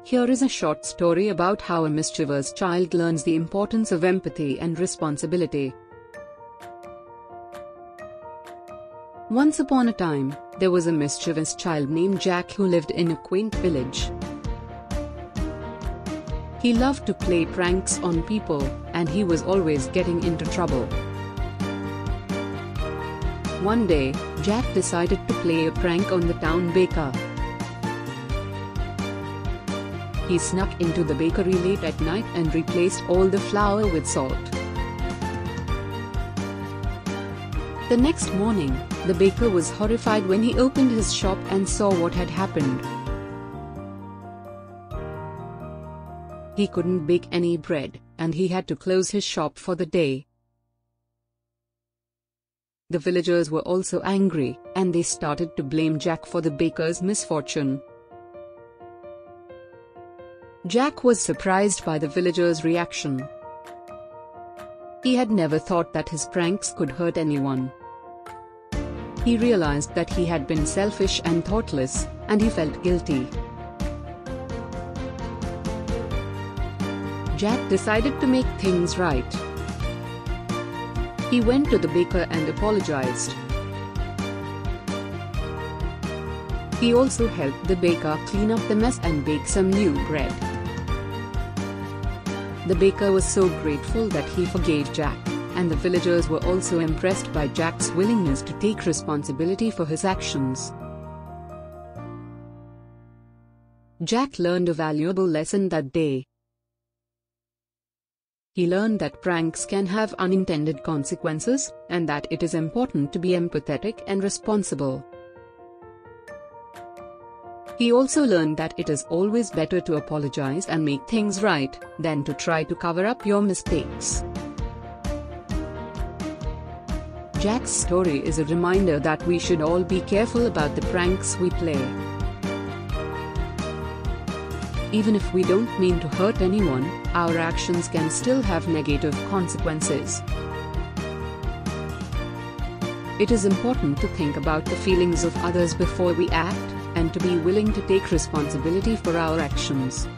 Here is a short story about how a mischievous child learns the importance of empathy and responsibility. Once upon a time, there was a mischievous child named Jack who lived in a quaint village. He loved to play pranks on people, and he was always getting into trouble. One day, Jack decided to play a prank on the town baker. He snuck into the bakery late at night and replaced all the flour with salt. The next morning, the baker was horrified when he opened his shop and saw what had happened. He couldn't bake any bread, and he had to close his shop for the day. The villagers were also angry, and they started to blame Jack for the baker's misfortune. Jack was surprised by the villagers' reaction. He had never thought that his pranks could hurt anyone. He realized that he had been selfish and thoughtless, and he felt guilty. Jack decided to make things right. He went to the baker and apologized. He also helped the baker clean up the mess and bake some new bread. The baker was so grateful that he forgave Jack, and the villagers were also impressed by Jack's willingness to take responsibility for his actions. Jack learned a valuable lesson that day. He learned that pranks can have unintended consequences, and that it is important to be empathetic and responsible. He also learned that it is always better to apologize and make things right, than to try to cover up your mistakes. Jack's story is a reminder that we should all be careful about the pranks we play. Even if we don't mean to hurt anyone, our actions can still have negative consequences. It is important to think about the feelings of others before we act, and to be willing to take responsibility for our actions.